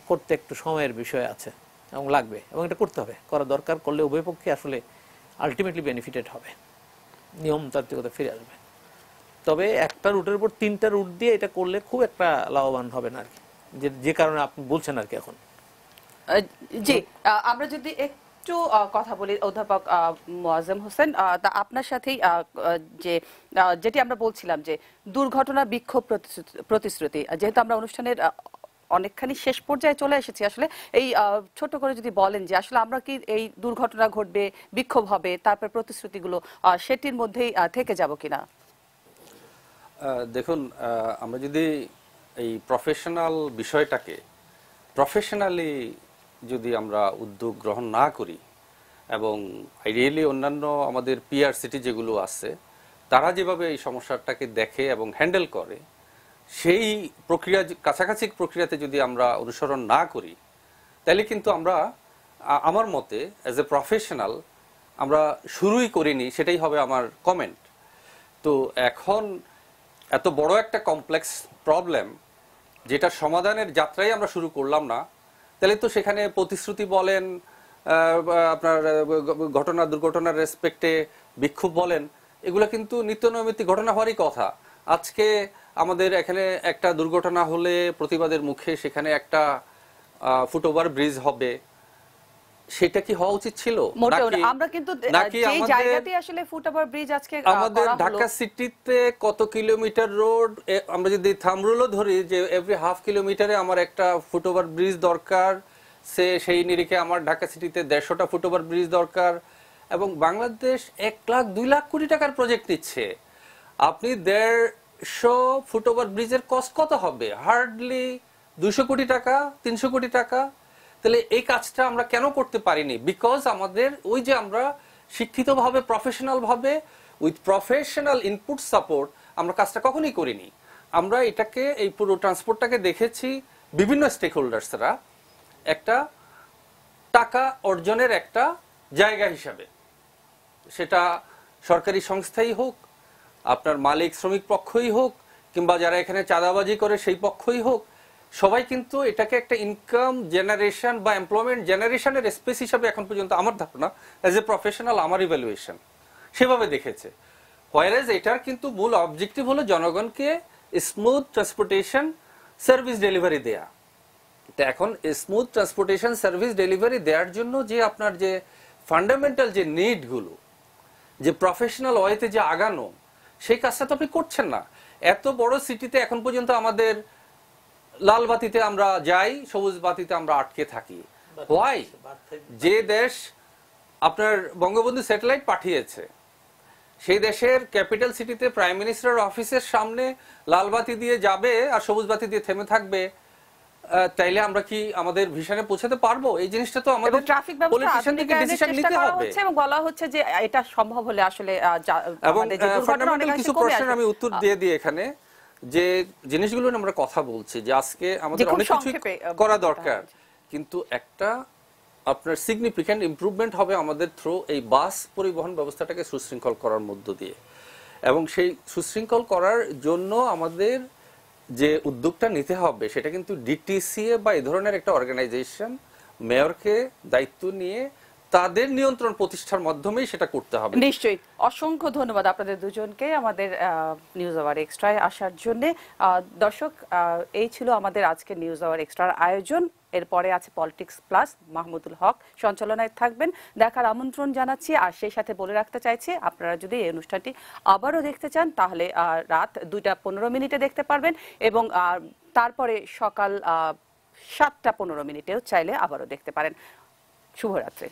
করতে একটু সময়ের বিষয় আছে এবং লাগবে, এবং এটা করতে হবে, করা দরকার। করলে উভয় পক্ষে আসলে আলটিমেটলি বেনিফিটেড হবে, নিয়মতান্ত্রিকতা ফিরে আসবে। তবে একটা রুটের উপর 3টা রুট দিয়ে এটা করলে খুব একটা লাভবান হবে না আর কি, যে কারণে আপনি বলছেন আর কি। এখন জি, আমরা যদি একটু কথা বলি অধ্যাপক মোয়াজ্জেম হোসেন, আপনার সাথেই যেটি আমরা বলছিলাম যে দুর্ঘটনা বিক্ষোভ প্রতিশ্রুতি, যেহেতু আমরা অনুষ্ঠানের অনেকখানি শেষ পর্যায়ে চলে এসেছি, আসলে এই ছোট করে যদি বলেন যে আসলে আমরা কি এই দুর্ঘটনা ঘটবে, বিক্ষোভ হবে, তারপর প্রতিশ্রুতিগুলো সেটির মধ্যেই থেকে যাব কিনা? দেখুন, আমরা যদি এই প্রফেশনাল বিষয়টাকে প্রফেশনালি যদি আমরা উদ্যোগ গ্রহণ না করি এবং আইডিয়ালি অন্যান্য আমাদের পিআর সিটি যেগুলো আছে তারা যেভাবে এই সমস্যাটাকে দেখে এবং হ্যান্ডেল করে, সেই প্রক্রিয়া কাছাকাছি প্রক্রিয়াতে যদি আমরা অনুসরণ না করি, তাহলে কিন্তু আমরা আমার মতে অ্যাজ এ প্রফেশনাল আমরা শুরুই করিনি, সেটাই হবে আমার কমেন্ট। তো এখন এত বড় একটা কমপ্লেক্স প্রবলেম যেটা সমাধানের যাত্রাই আমরা শুরু করলাম না, তাহলে তো সেখানে প্রতিশ্রুতি বলেন আপনার ঘটনা দুর্ঘটনার রেসপেক্টে বিক্ষোভ বলেন, এগুলো কিন্তু নিত্য নৈমিত্তিক ঘটনা হওয়ারই কথা। আজকে আমাদের এখানে একটা দুর্ঘটনা হলে প্রতিবাদের মুখে সেখানে একটা ফুটওভার ব্রিজ হবে, সেটা কি হওয়া উচিত ছিল? আমরা কিন্তু যে জায়গাতে আসলে ফুটওভার ব্রিজ আজকে আমাদের ঢাকা সিটিতে কত কিলোমিটার রোড, আমরা যদি থাম্ব রুলও ধরি যে এভরি হাফ কিলোমিটারে আমার একটা ফুটওভার ব্রিজ দরকার, সেই নিরিখে আমার ঢাকা সিটিতে 150টা ফুটওভার ব্রিজ দরকার, এবং বাংলাদেশ 1 লাখ 2 লাখ কোটি টাকার প্রজেক্ট নিচ্ছে। আপনি 150 ফুটওভার ব্রিজের কস্ট কত হবে? হার্ডলি 200 কোটি টাকা, 300 কোটি টাকা। তাহলে এই কাজটা আমরা কেন করতে পারিনি? বিকজ আমাদের ওই যে আমরা শিক্ষিতভাবে, প্রফেশনাল ভাবে, উইথ প্রফেশনাল ইনপুট সাপোর্ট আমরা কাজটা কখনোই করিনি। আমরা এটাকে, এই পুরো ট্রান্সপোর্টটাকে দেখেছি বিভিন্ন স্টেক হোল্ডার্সরা একটা টাকা অর্জনের একটা জায়গা হিসাবে, সেটা সরকারি সংস্থাই হোক, আপনার মালিক শ্রমিক পক্ষই হোক, কিংবা যারা এখানে চাঁদাবাজি করে সেই পক্ষই হোক, সবাই কিন্তু এটাকে একটা ইনকাম জেনারেশন বা এমপ্লয়মেন্ট জেনারেশনের স্পেস হিসাবে এখন পর্যন্ত আমার ধারণা, অ্যাজ এ প্রফেশনাল আমার ইভ্যালুয়েশন সেভাবে দেখেছে। হোয়ারেজ এটার কিন্তু মূল অবজেক্টিভ হলো জনগণকে স্মুথ ট্রান্সপোর্টেশন সার্ভিস ডেলিভারি দেয়া। তো এখন স্মুথ ট্রান্সপোর্টেশন সার্ভিস ডেলিভারি দেওয়ার জন্য যে আপনার যে ফান্ডামেন্টাল যে নিডগুলো, যে প্রফেশনাল ওয়েতে যে আগানো, সেই কাজটা তো আপনি করছেন না। এত বড় সিটিতে এখন পর্যন্ত আমাদের লাল বাতিতে আমরা যাই, সবুজ বাতিতে আমরা আটকে থাকি। হোয়াই? যে দেশ আপনার বঙ্গবন্ধু স্যাটেলাইট পাঠিয়েছে, সেই দেশের ক্যাপিটাল সিটিতে প্রাইম মিনিস্টার অফিসের সামনে লাল বাতি দিয়ে যাবে আর সবুজ বাতি দিয়ে থেমে থাকবে, তাইলে আমরা কি আমাদের ভিশনে পৌঁছাতে পারবো? এই জিনিসটা তো আমাদের ট্রাফিক ব্যবস্থা পলিটিশিয়ানদেরকে ডিসিশন নিতে হবে। এবং বলা হচ্ছে যে এটা সম্ভব হলে আসলে এবং ফান্ডামেন্টাল কিছু প্রশ্নের আমি উত্তর দিয়ে দিই এখানে, যে জিনিসগুলো আমরা কথা বলছি যে আজকে আমাদের অনেক কিছু করা দরকার, কিন্তু একটা আপনার সিগনিফিক্যান্ট ইমপ্রুভমেন্ট হবে আমাদের থ্রু এই বাস পরিবহন ব্যবস্থাটাকে সুশৃঙ্খল করার মধ্য দিয়ে। এবং সেই সুশৃঙ্খল করার জন্য আমাদের যে উদ্যোগটা নিতে হবে সেটা কিন্তু ডিটিসিএ বা এই ধরনের একটা অর্গানাইজেশন মেয়রকে দায়িত্ব নিয়ে তাদের নিয়ন্ত্রণ প্রতিষ্ঠার মাধ্যমেই সেটা করতে হবে। নিশ্চয়ই। অসংখ্য ধন্যবাদ আপনাদের দুজনকে আমাদের নিউজ আওয়ার এক্সট্রায় আসার জন্য। দর্শক, এই ছিল আমাদের আজকে নিউজ আওয়ার এক্সট্রার আয়োজন। এরপরে আছে পলিটিক্স প্লাস, মাহমুদুল হক সঞ্চালনায় থাকবেন। দেখার আমন্ত্রণ জানাচ্ছি। আর সেই সাথে বলে রাখতে চাইছি, আপনারা যদি এই অনুষ্ঠানটি আবারও দেখতে চান তাহলে রাত 2:15 দেখতে পারবেন, এবং তারপরে সকাল 7:15 চাইলে আবারও দেখতে পারেন। শুভরাত্রি।